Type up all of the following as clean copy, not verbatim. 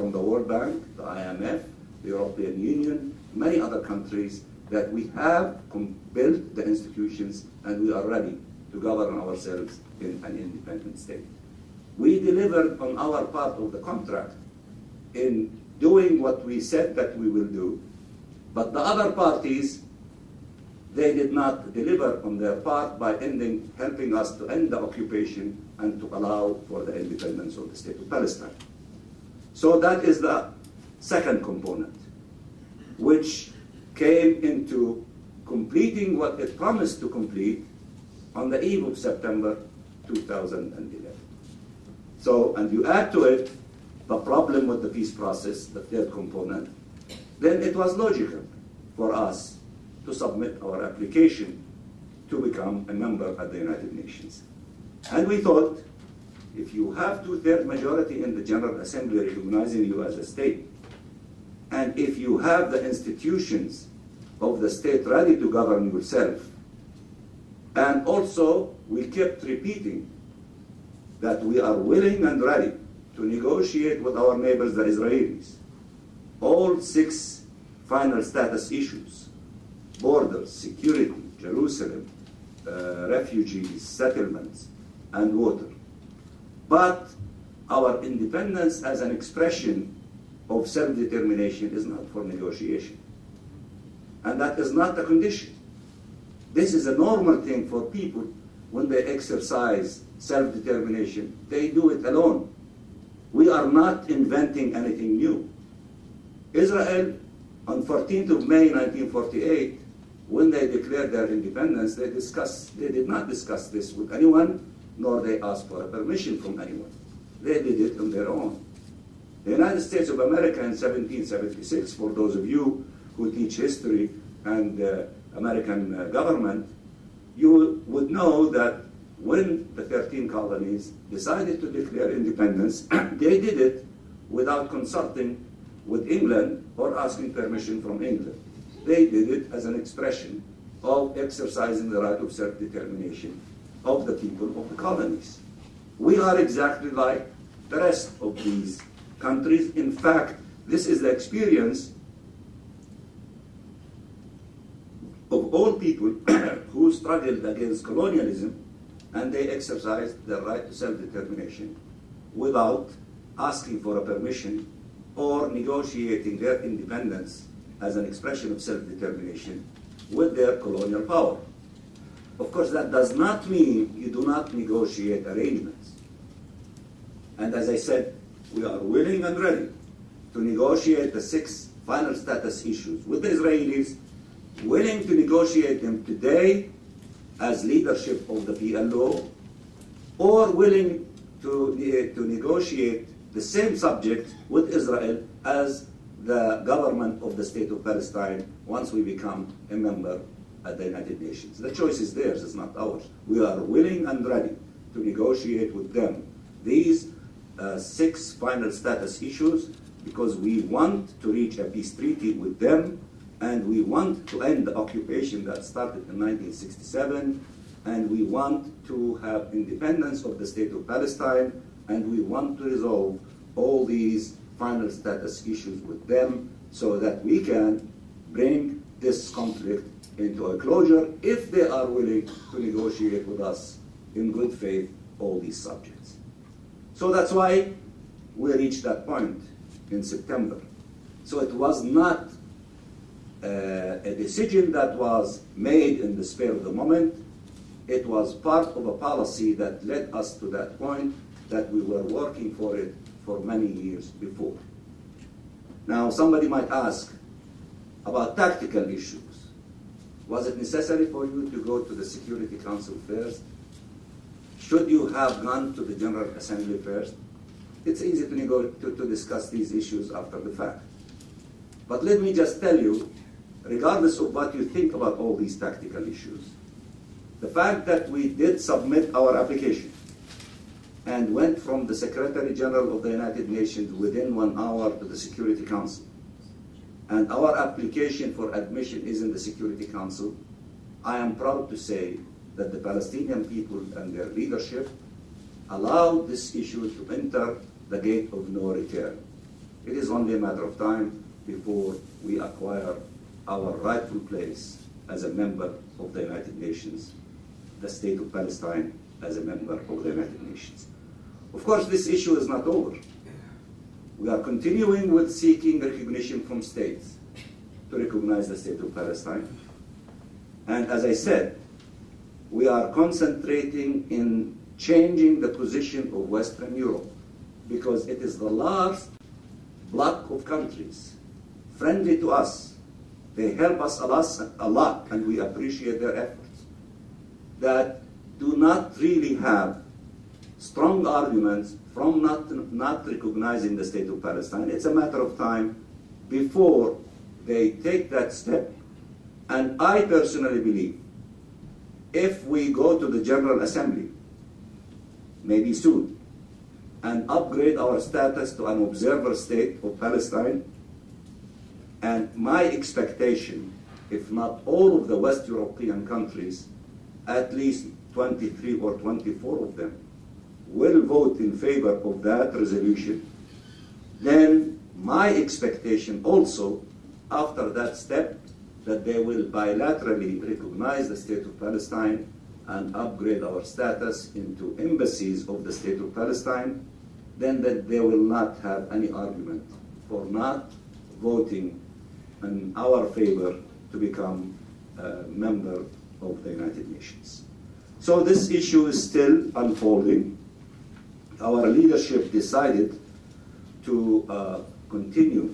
from the World Bank, the IMF, the European Union, many other countries, that we have built the institutions and we are ready to govern ourselves in an independent state. We delivered on our part of the contract in doing what we said that we will do, but the other parties, they did not deliver on their part by helping us to end the occupation and to allow for the independence of the State of Palestine. So that is the second component, which came into completing what it promised to complete on the eve of September 2011. So, and you add to it the problem with the peace process, the third component, then it was logical for us to submit our application to become a member at the United Nations. And we thought, if you have 2/3 majority in the General Assembly recognizing you as a state, and if you have the institutions of the state ready to govern yourself, and also we kept repeating that we are willing and ready to negotiate with our neighbors, the Israelis, all 6 final status issues: borders, security, Jerusalem, refugees, settlements, and water. But our independence as an expression of self-determination is not for negotiation. And that is not a condition. This is a normal thing for people when they exercise self-determination. They do it alone. We are not inventing anything new. Israel, on 14th of May 1948, when they declared their independence, they did not discuss this with anyone, nor they asked for a permission from anyone. They did it on their own. The United States of America in 1776, for those of you who teach history and American government, you would know that when the 13 colonies decided to declare independence, they did it without consulting with England or asking permission from England. They did it as an expression of exercising the right of self-determination of the people of the colonies. We are exactly like the rest of these countries. In fact, this is the experience of all people who struggled against colonialism, and they exercised their right to self-determination without asking for a permission or negotiating their independence as an expression of self-determination with their colonial power. Of course, that does not mean you do not negotiate arrangements. And as I said, we are willing and ready to negotiate the 6 final status issues with the Israelis, willing to negotiate them today as leadership of the PLO, or willing to negotiate the same subject with Israel as the government of the State of Palestine once we become a member at the United Nations. The choice is theirs, it's not ours. We are willing and ready to negotiate with them these 6 final status issues because we want to reach a peace treaty with them, and we want to end the occupation that started in 1967, and we want to have independence of the State of Palestine, and we want to resolve all these final status issues with them so that we can bring this conflict into a closure if they are willing to negotiate with us in good faith all these subjects. So that's why we reached that point in September. So it was not a decision that was made in the spur of the moment. It was part of a policy that led us to that point, that we were working for it for many years before. Now, somebody might ask about tactical issues. Was it necessary for you to go to the Security Council first? Should you have gone to the General Assembly first? It's easy to discuss these issues after the fact. But let me just tell you, regardless of what you think about all these tactical issues, the fact that we did submit our application and went from the Secretary General of the United Nations within 1 hour to the Security Council, and our application for admission is in the Security Council, I am proud to say that the Palestinian people and their leadership allowed this issue to enter the gate of no return. It is only a matter of time before we acquire our rightful place as a member of the United Nations, the State of Palestine as a member of the United Nations. Of course, this issue is not over. We are continuing with seeking recognition from states to recognize the State of Palestine. And as I said, we are concentrating in changing the position of Western Europe because it is the last bloc of countries friendly to us. They help us a lot, and we appreciate their efforts, that do not really have strong arguments from not recognizing the State of Palestine. It's a matter of time before they take that step. And I personally believe if we go to the General Assembly, maybe soon, and upgrade our status to an observer state of Palestine, and my expectation, if not all of the West European countries, at least 23 or 24 of them, will vote in favor of that resolution, then my expectation also, after that step, that they will bilaterally recognize the State of Palestine and upgrade our status into embassies of the State of Palestine, then that they will not have any argument for not voting in our favor to become a member of the United Nations. So this issue is still unfolding. Our leadership decided to continue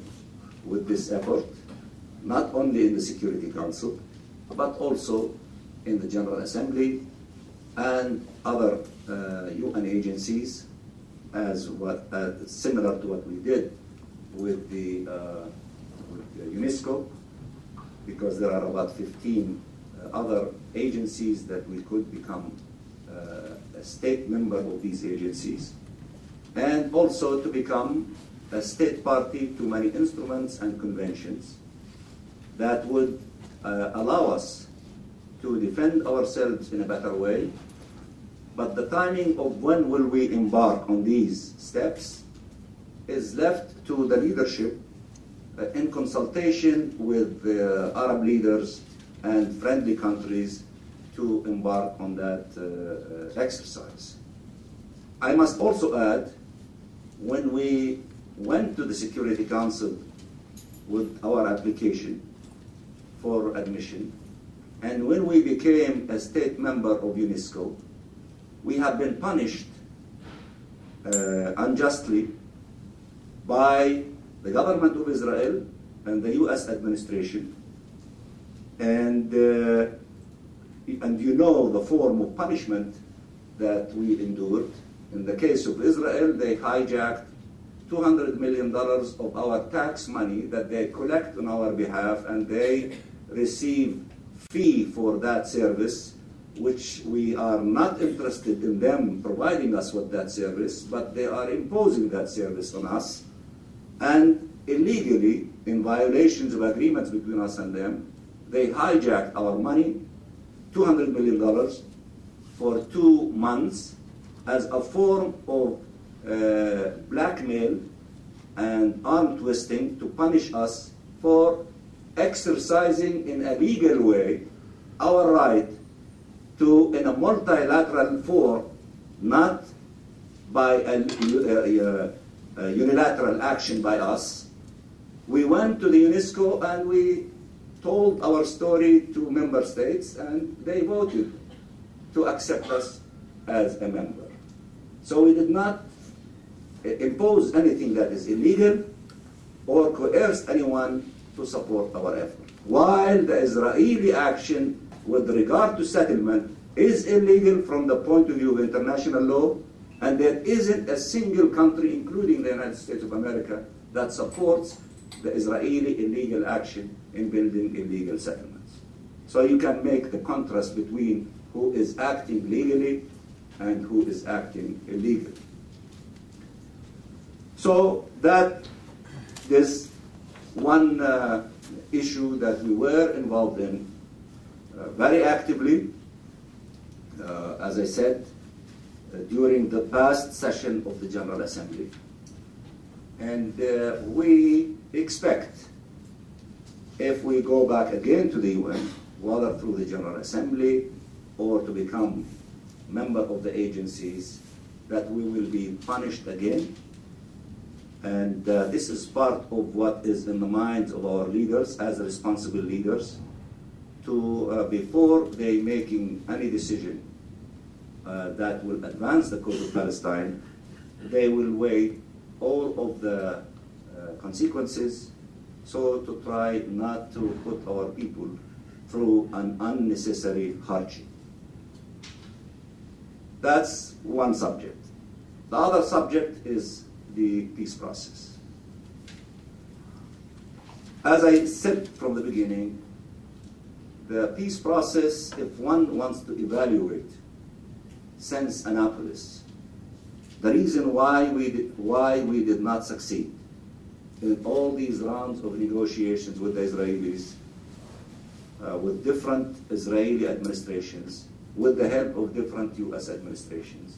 with this effort, not only in the Security Council, but also in the General Assembly and other UN agencies, similar to what we did with the UNESCO, because there are about 15 other agencies that we could become a state member of these agencies, and also to become a state party to many instruments and conventions that would allow us to defend ourselves in a better way. But the timing of when will we embark on these steps is left to the leadership in consultation with the Arab leaders and friendly countries to embark on that exercise. I must also add, when we went to the Security Council with our application for admission, and when we became a state member of UNESCO, we have been punished unjustly by the government of Israel and the US administration. And you know the form of punishment that we endured. In the case of Israel, they hijacked $200 million of our tax money that they collect on our behalf, and they receive fee for that service, which we are not interested in them providing us with that service, but they are imposing that service on us. And illegally, in violations of agreements between us and them, they hijacked our money, $200 million, for 2 months as a form of blackmail and arm twisting to punish us for exercising in a legal way our right to, in a multilateral forum, not by a unilateral action by us. We went to the UNESCO and we told our story to member states, and they voted to accept us as a member. So we did not impose anything that is illegal or coerce anyone to support our effort. While the Israeli action with regard to settlement is illegal from the point of view of international law, and there isn't a single country, including the United States of America, that supports the Israeli illegal action in building illegal settlements. So you can make the contrast between who is acting legally and who is acting illegally. So that is one issue that we were involved in very actively, as I said, during the past session of the General Assembly. And we expect, if we go back again to the UN, whether through the General Assembly or to become member of the agencies, that we will be punished again. And this is part of what is in the minds of our leaders as responsible leaders, to before they making any decision that will advance the cause of Palestine, they will weigh all of the consequences, so to try not to put our people through an unnecessary hardship. That's one subject. The other subject is the peace process. As I said from the beginning, the peace process, if one wants to evaluate since Annapolis, the reason why we did not succeed in all these rounds of negotiations with the Israelis, with different Israeli administrations, with the help of different US administrations,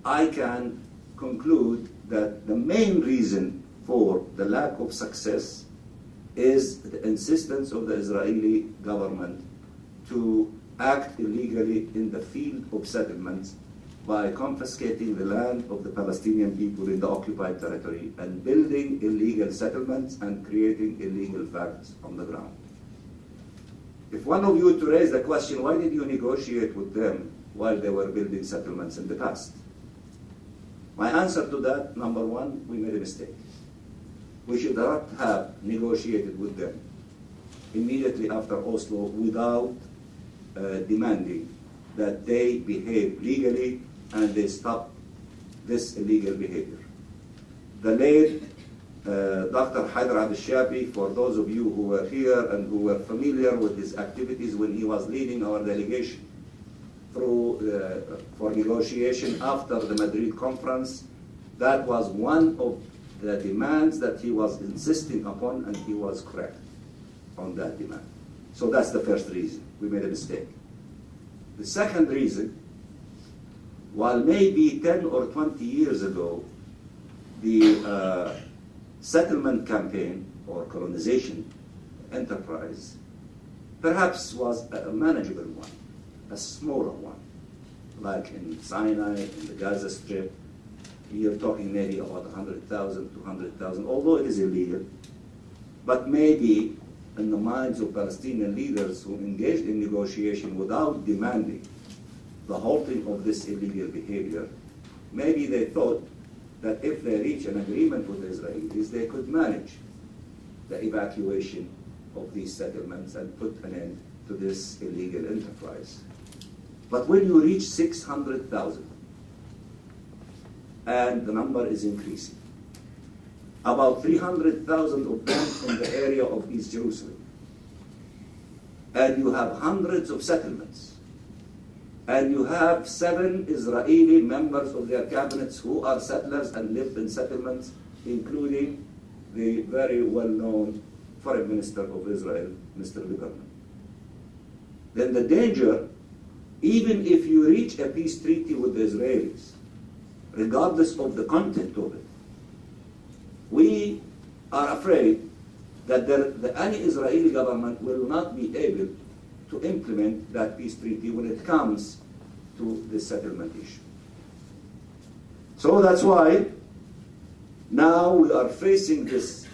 I can conclude that the main reason for the lack of success is the insistence of the Israeli government to act illegally in the field of settlements by confiscating the land of the Palestinian people in the occupied territory and building illegal settlements and creating illegal facts on the ground. If one of you were to raise the question, why did you negotiate with them while they were building settlements in the past? My answer to that, number one, we made a mistake. We should not have negotiated with them immediately after Oslo without demanding that they behave legally and they stop this illegal behavior. The late Dr. Haider Abdel-Shabi, for those of you who were here and who were familiar with his activities when he was leading our delegation for negotiation after the Madrid conference, that was one of the demands that he was insisting upon, and he was correct on that demand. So that's the first reason. We made a mistake. The second reason, while maybe 10 or 20 years ago, the settlement campaign or colonization enterprise perhaps was a manageable one, a smaller one, like in Sinai, in the Gaza Strip. You're talking maybe about 100,000, 200,000, although it is illegal. But maybe in the minds of Palestinian leaders who engaged in negotiation without demanding the halting of this illegal behavior, maybe they thought that if they reach an agreement with the Israelis, they could manage the evacuation of these settlements and put an end to this illegal enterprise. But when you reach 600,000, and the number is increasing, about 300,000 of them in the area of East Jerusalem, and you have hundreds of settlements, and you have 7 Israeli members of their cabinets who are settlers and live in settlements, including the very well-known Foreign Minister of Israel, Mr. Lieberman. Then the danger, even if you reach a peace treaty with the Israelis, regardless of the content of it, we are afraid that any Israeli government will not be able to implement that peace treaty when it comes to the settlement issue. So that's why now we are facing this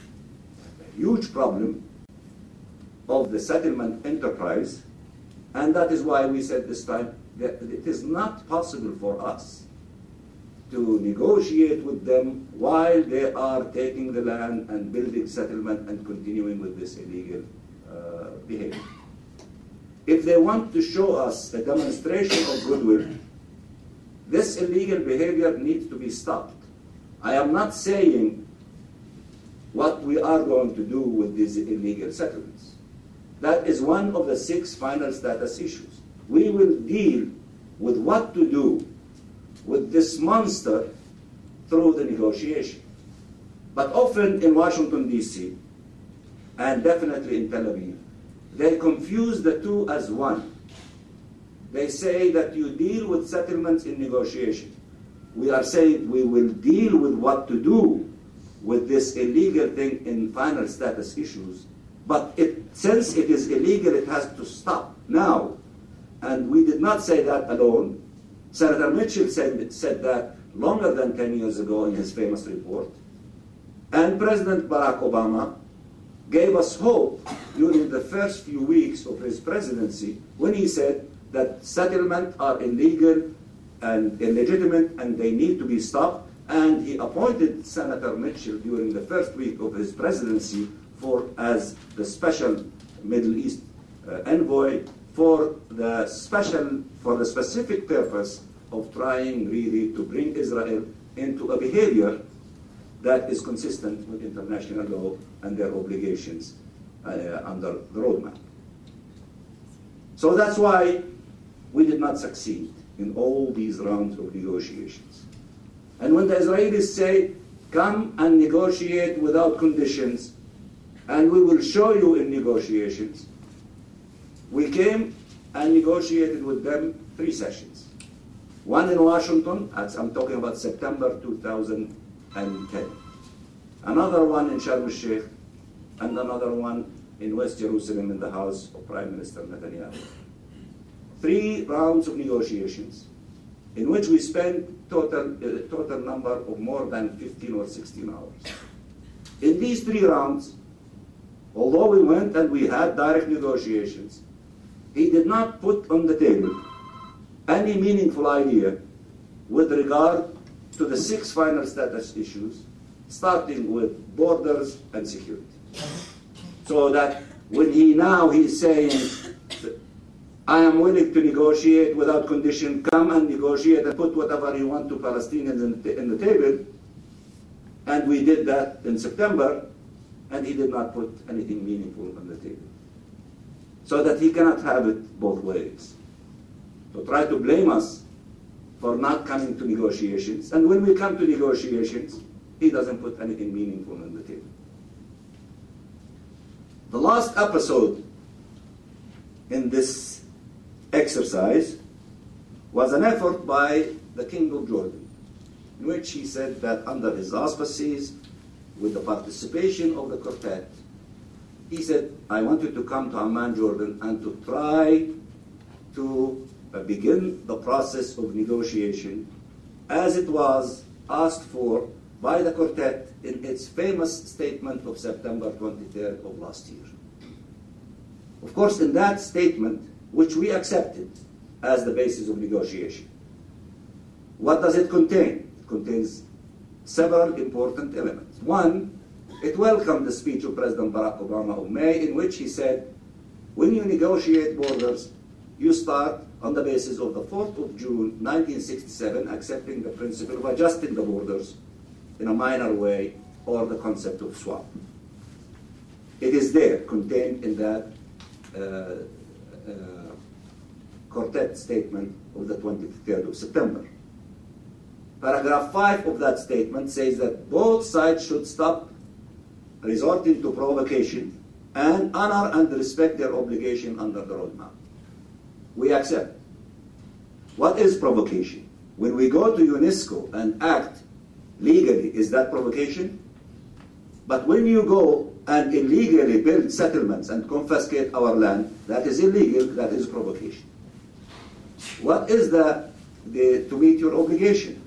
huge problem of the settlement enterprise, and that is why we said this time that it is not possible for us to negotiate with them while they are taking the land and building settlement and continuing with this illegal behavior. If they want to show us a demonstration of goodwill, this illegal behavior needs to be stopped. I am not saying what we are going to do with these illegal settlements. That is one of the 6 final status issues. We will deal with what to do with this monster through the negotiation. But often in Washington, D.C., and definitely in Tel Aviv, they confuse the two as one. They say that you deal with settlements in negotiation. We are saying we will deal with what to do with this illegal thing in final status issues, but since it is illegal, it has to stop now. And we did not say that alone. Senator Mitchell said that longer than 10 years ago in his famous report. And President Barack Obama gave us hope during the first few weeks of his presidency when he said that settlements are illegal and illegitimate and they need to be stopped. And he appointed Senator Mitchell during the first week of his presidency as the special Middle East envoy for the specific purpose of trying really to bring Israel into a behavior that is consistent with international law and their obligations under the roadmap. So that's why we did not succeed in all these rounds of negotiations. And when the Israelis say, come and negotiate without conditions, and we will show you in negotiations, we came and negotiated with them 3 sessions. One in Washington, I'm talking about September 2010. Another one in Sharm el-Sheikh, and another one in West Jerusalem in the house of Prime Minister Netanyahu. 3 rounds of negotiations in which we spent total number of more than 15 or 16 hours. In these 3 rounds, although we went and we had direct negotiations, he did not put on the table any meaningful idea with regard to the 6 final status issues, starting with borders and security. So that when he's saying, I am willing to negotiate without condition, come and negotiate and put whatever you want to Palestinians in the table, and we did that in September, and he did not put anything meaningful on the table. So that he cannot have it both ways. So try to blame us for not coming to negotiations, and when we come to negotiations, he doesn't put anything meaningful on the table. The last episode in this exercise was an effort by the King of Jordan, in which he said that under his auspices, with the participation of the quartet, he said, I want you to come to Amman, Jordan, and to try to begin the process of negotiation as it was asked for by the quartet in its famous statement of September 23rd of last year. Of course, in that statement, which we accepted as the basis of negotiation, what does it contain? It contains several important elements. One, it welcomed the speech of President Barack Obama of May, in which he said, when you negotiate borders, you start on the basis of the 4th of June 1967, accepting the principle of adjusting the borders in a minor way, or the concept of swap. It is there, contained in that quartet statement of the 23rd of September. Paragraph 5 of that statement says that both sides should stop resorting to provocation and honor and respect their obligation under the roadmap. We accept. What is provocation? When we go to UNESCO and act legally, is that provocation? But when you go and illegally build settlements and confiscate our land, that is illegal, that is provocation. What is to meet your obligation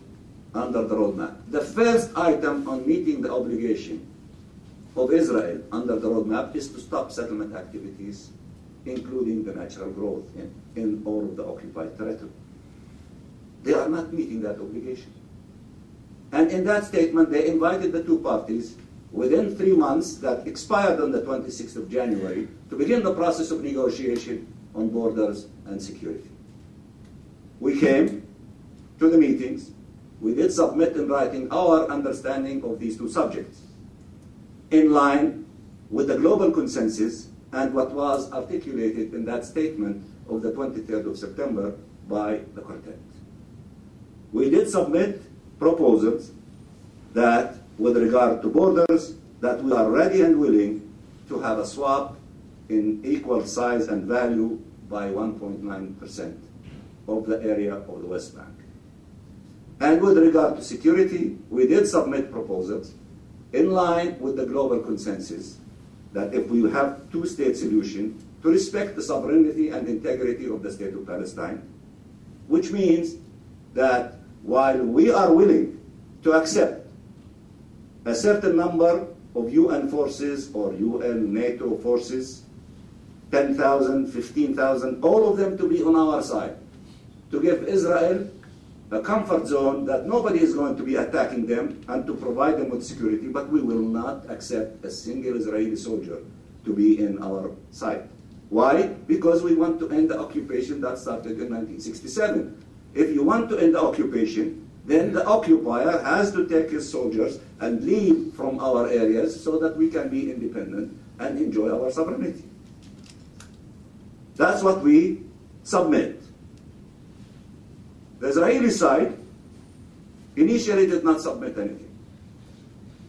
under the roadmap? The first item on meeting the obligation of Israel under the roadmap is to stop settlement activities, including the natural growth in all of the occupied territory. They are not meeting that obligation. And in that statement, they invited the 2 parties within 3 months that expired on the 26th of January to begin the process of negotiation on borders and security. We came to the meetings. We did submit in writing our understanding of these 2 subjects in line with the global consensus and what was articulated in that statement of the 23rd of September by the quartet. We did submit proposals that, with regard to borders, that we are ready and willing to have a swap in equal size and value by 1.9% of the area of the West Bank. And with regard to security, we did submit proposals in line with the global consensus that if we have two-state solution, to respect the sovereignty and integrity of the State of Palestine, which means that while we are willing to accept a certain number of UN forces or UN NATO forces, 10,000, 15,000, all of them to be on our side, to give Israel a comfort zone that nobody is going to be attacking them and to provide them with security, but we will not accept a single Israeli soldier to be in our side. Why? Because we want to end the occupation that started in 1967. If you want to end the occupation, then the occupier has to take his soldiers and leave from our areas so that we can be independent and enjoy our sovereignty. That's what we submit. The Israeli side initially did not submit anything.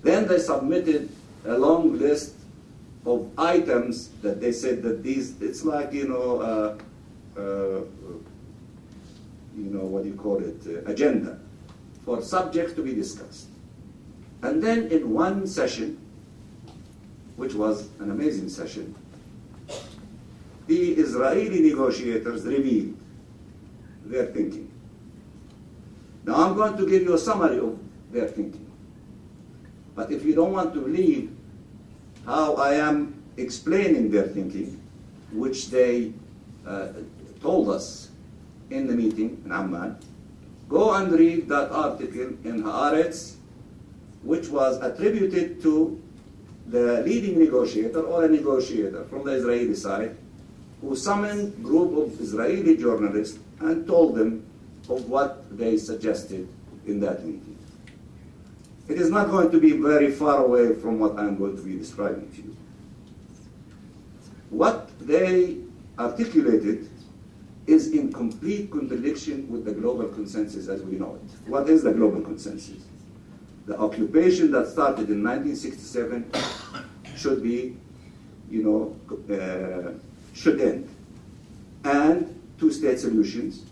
Then they submitted a long list of items that they said that these, it's like, what do you call it, agenda for subjects to be discussed. And then in one session, which was an amazing session, the Israeli negotiators revealed their thinking. Now I'm going to give you a summary of their thinking. But if you don't want to believe how I am explaining their thinking, which they told us in the meeting in Amman, go and read that article in Haaretz, which was attributed to the leading negotiator or a negotiator from the Israeli side, who summoned a group of Israeli journalists and told them of what they suggested in that meeting. It is not going to be very far away from what I'm going to be describing to you. What they articulated is in complete contradiction with the global consensus as we know it. What is the global consensus? The occupation that started in 1967 should be, should end. And two-state solutions.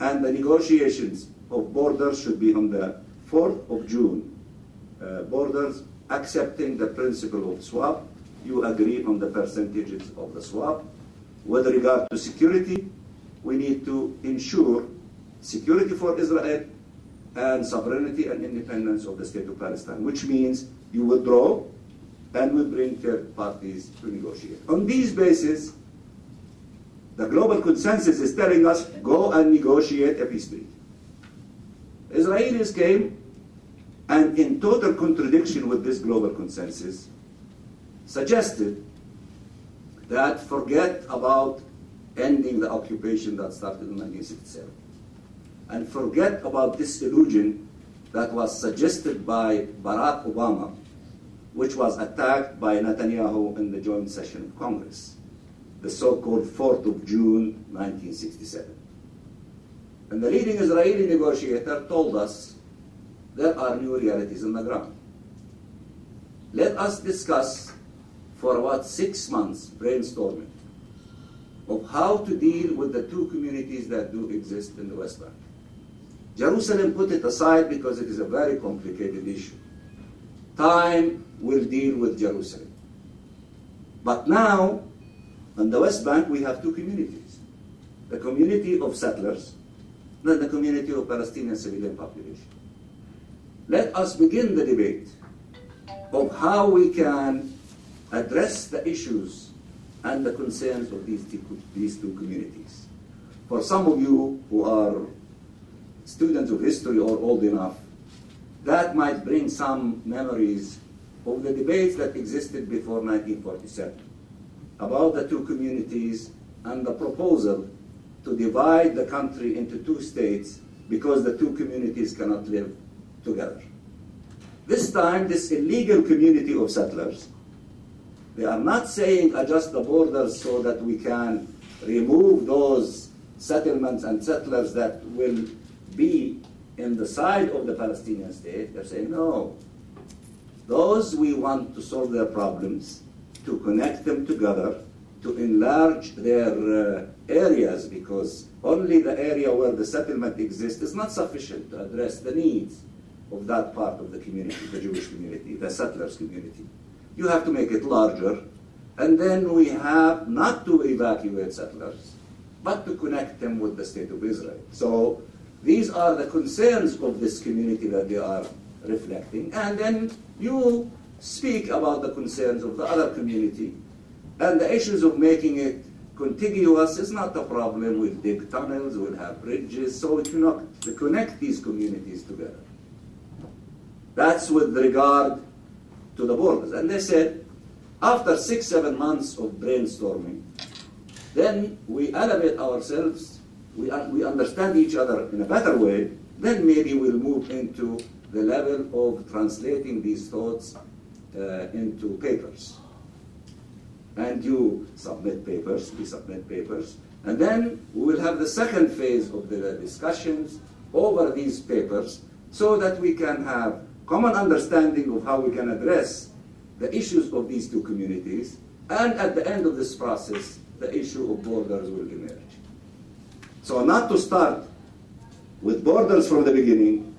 And the negotiations of borders should be on the 4th of June. Borders accepting the principle of swap. You agree on the percentages of the swap. With regard to security, we need to ensure security for Israel and sovereignty and independence of the State of Palestine, which means you withdraw and we bring third parties to negotiate. On these bases, the global consensus is telling us, go and negotiate a peace treaty. Israelis came and, in total contradiction with this global consensus, suggested that forget about ending the occupation that started in 1967. And forget about this illusion that was suggested by Barack Obama, which was attacked by Netanyahu in the joint session of Congress, the so-called 4th of June 1967. And the leading Israeli negotiator told us there are new realities on the ground. Let us discuss for about 6 months brainstorming of how to deal with the two communities that do exist in the West Bank. Jerusalem put it aside because it is a very complicated issue. Time will deal with Jerusalem. But now, on the West Bank, we have two communities. The community of settlers and the community of Palestinian civilian population. Let us begin the debate of how we can address the issues and the concerns of these two communities. For some of you who are students of history or old enough, that might bring some memories of the debates that existed before 1947 about the two communities and the proposal to divide the country into two states because the two communities cannot live together. This time, this illegal community of settlers, they are not saying adjust the borders so that we can remove those settlements and settlers that will be in the side of the Palestinian state. They're saying, no, those we want to solve their problems, to connect them together, to enlarge their areas, because only the area where the settlement exists is not sufficient to address the needs of that part of the community, the Jewish community, the settlers community. You have to make it larger, and then we have not to evacuate settlers, but to connect them with the State of Israel. So these are the concerns of this community that they are reflecting, and then you speak about the concerns of the other community, and the issues of making it contiguous is not a problem. We'll dig tunnels, we'll have bridges, so we cannot connect these communities together. That's with regard to the borders. And they said, after 6-7 months of brainstorming, then we elevate ourselves, we understand each other in a better way, then maybe we'll move into the level of translating these thoughts into papers. And you submit papers, we submit papers, and then we will have the second phase of the discussions over these papers so that we can have common understanding of how we can address the issues of these two communities, and at the end of this process, the issue of borders will emerge. So not to start with borders from the beginning,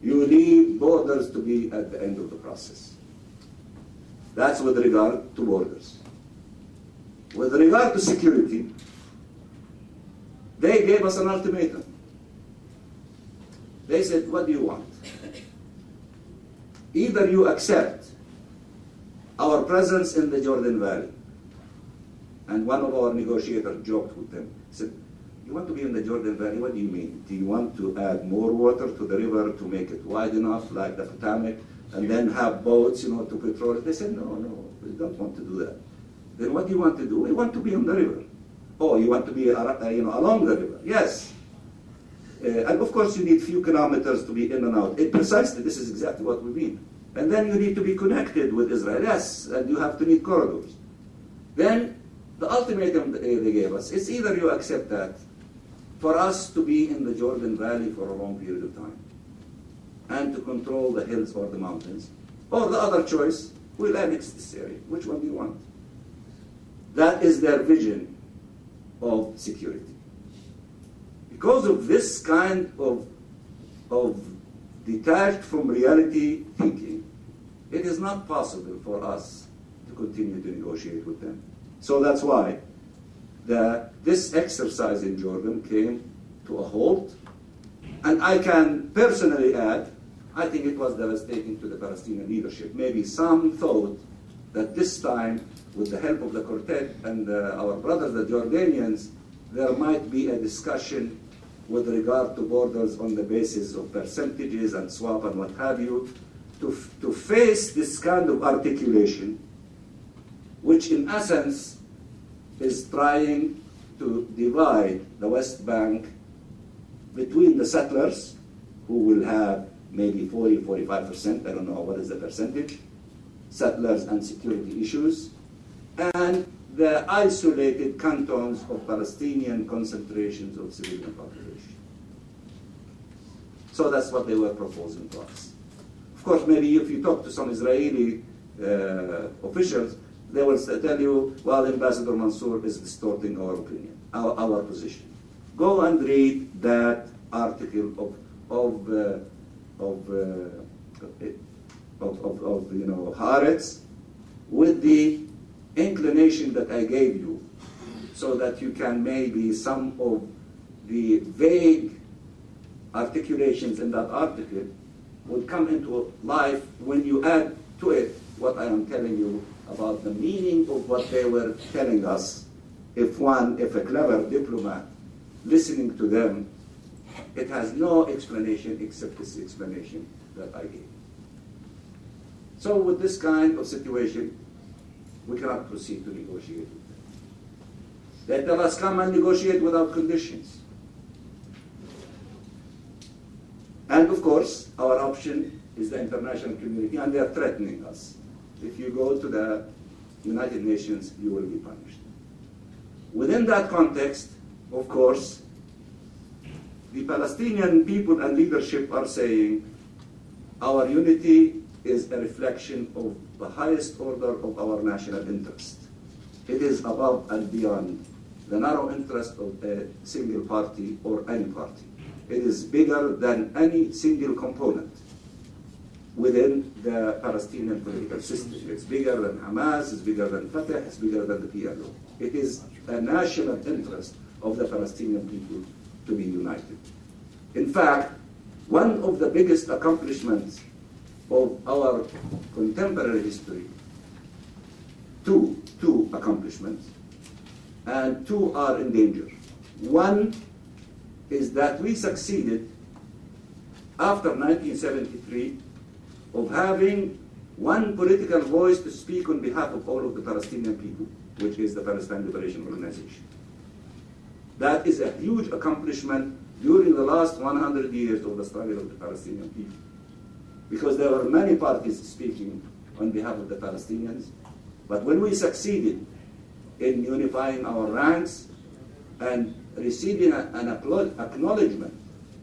you need borders to be at the end of the process. That's with regard to borders. With regard to security, they gave us an ultimatum. They said, what do you want? Either you accept our presence in the Jordan Valley, and one of our negotiators joked with them, said, you want to be in the Jordan Valley? What do you mean? Do you want to add more water to the river to make it wide enough, like the Potomac, and then have boats, to patrol it? They said, no, we don't want to do that. Then what do you want to do? We want to be on the river. Oh, you want to be along the river? Yes. And of course, you need few kilometers to be in and out. Precisely, this is exactly what we mean. And then you need to be connected with Israel. Yes, and you have to need corridors. Then the ultimatum they gave us is either you accept that for us to be in the Jordan Valley for a long period of time and to control the hills or the mountains, or the other choice, we'll annex this area. Which one do you want? That is their vision of security. Because of this kind of detached from reality thinking, it is not possible for us to continue to negotiate with them. So that's why this exercise in Jordan came to a halt. And I can personally add, I think it was devastating to the Palestinian leadership. Maybe some thought that this time, with the help of the quartet and our brothers, the Jordanians, there might be a discussion with regard to borders on the basis of percentages and swap and what have you, to face this kind of articulation, which in essence is trying to divide the West Bank between the settlers, who will have maybe 40-45%, I don't know what is the percentage, settlers and security issues, and the isolated cantons of Palestinian concentrations of civilian population. So that's what they were proposing to us. Of course, maybe if you talk to some Israeli officials, they will tell you, well, Ambassador Mansour is distorting our opinion, our position. Go and read that article of Haaretz with the inclination that I gave you, so that you can maybe some of the vague articulations in that article would come into life when you add to it what I am telling you about the meaning of what they were telling us. If a clever diplomat listening to them, it has no explanation except this explanation that I gave. So with this kind of situation, we cannot proceed to negotiate with them. They tell us, come and negotiate without conditions. And of course, our option is the international community, and they are threatening us. If you go to the United Nations, you will be punished. Within that context, of course, the Palestinian people and leadership are saying our unity is a reflection of the highest order of our national interest. It is above and beyond the narrow interest of a single party or any party. It is bigger than any single component. within the Palestinian political system. It's bigger than Hamas, it's bigger than Fatah, it's bigger than the PLO. It is a national interest of the Palestinian people to be united. In fact, one of the biggest accomplishments of our contemporary history, two accomplishments, and two are in danger. One is that we succeeded after 1973 of having one political voice to speak on behalf of all of the Palestinian people, which is the Palestine Liberation Organization. That is a huge accomplishment during the last 100 years of the struggle of the Palestinian people, because there were many parties speaking on behalf of the Palestinians. But when we succeeded in unifying our ranks and receiving an acknowledgement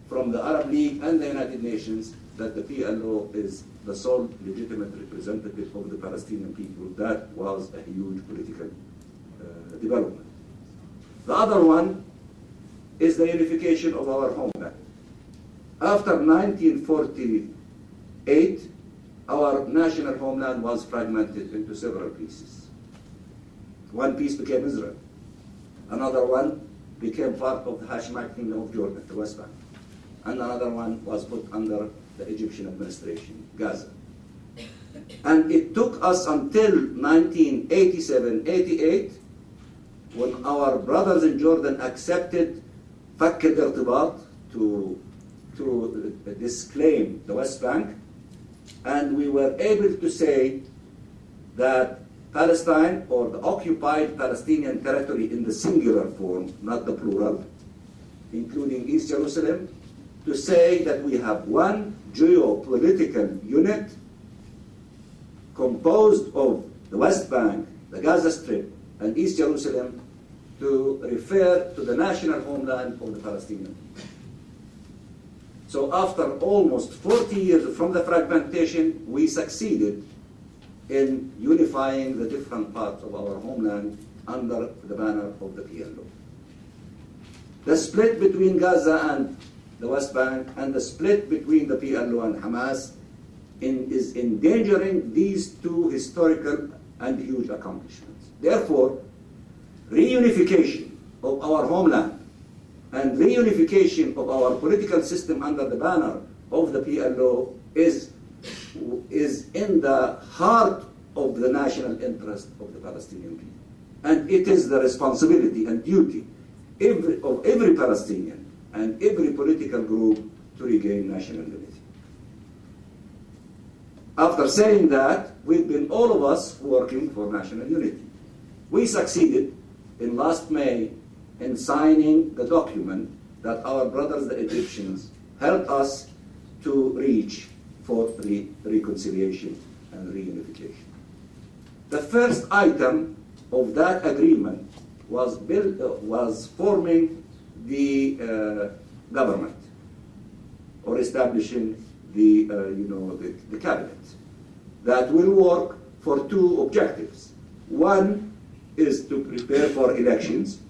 from the Arab League and the United Nations that the PLO is the sole legitimate representative of the Palestinian people, that was a huge political development. The other one is the unification of our homeland. After 1948, our national homeland was fragmented into several pieces. One piece became Israel. Another one became part of the Hashemite Kingdom of Jordan, the West Bank. And another one was put under the Egyptian administration, Gaza. And it took us until 1987-88 when our brothers in Jordan accepted فك الارتباط to disclaim the West Bank, and we were able to say that Palestine, or the occupied Palestinian territory in the singular form, not the plural, including East Jerusalem, to say that we have one geopolitical unit composed of the West Bank, the Gaza Strip, and East Jerusalem, to refer to the national homeland of the Palestinian people. So after almost 40 years from the fragmentation, we succeeded in unifying the different parts of our homeland under the banner of the PLO. The split between Gaza and the West Bank and the split between the PLO and Hamas is endangering these two historical and huge accomplishments. Therefore, reunification of our homeland and reunification of our political system under the banner of the PLO is in the heart of the national interest of the Palestinian people. And it is the responsibility and duty of every Palestinian and every political group to regain national unity. After saying that, we've been all of us working for national unity. We succeeded in last May in signing the document that our brothers the Egyptians helped us to reach for reconciliation and reunification. The first item of that agreement was forming the government, or establishing the cabinet that will work for two objectives. One is to prepare for elections,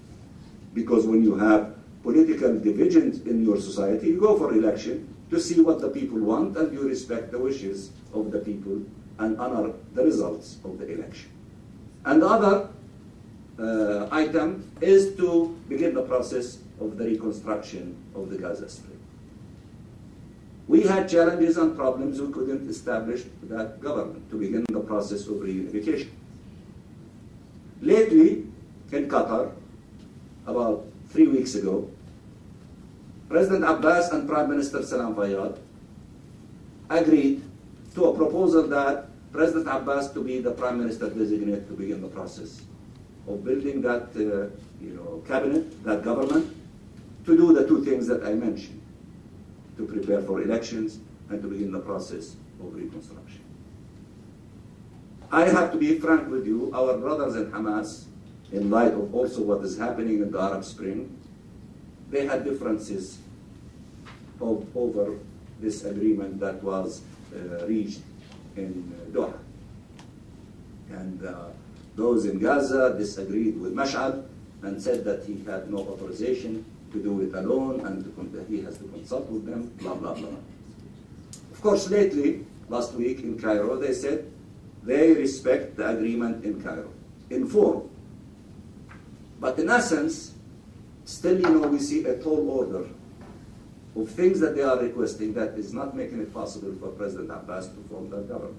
because when you have political divisions in your society, you go for election to see what the people want, and you respect the wishes of the people and honor the results of the election. And the other item is to begin the process of the reconstruction of the Gaza Strip. We had challenges and problems. We couldn't establish that government to begin the process of reunification. Lately, in Qatar, about 3 weeks ago, President Abbas and Prime Minister Salem agreed to a proposal that President Abbas to be the Prime Minister designate to begin the process of building that cabinet, that government, to do the two things that I mentioned, to prepare for elections and to begin the process of reconstruction. I have to be frank with you, our brothers in Hamas, in light of also what is happening in the Arab Spring, they had differences over this agreement that was reached in Doha. And those in Gaza disagreed with Mash'al and said that he had no authorization to do it alone and he has to consult with them, blah, blah, blah. Of course, lately, last week in Cairo, they said they respect the agreement in Cairo, in form. But in essence, still, we see a tall order of things that they are requesting that is not making it possible for President Abbas to form that government.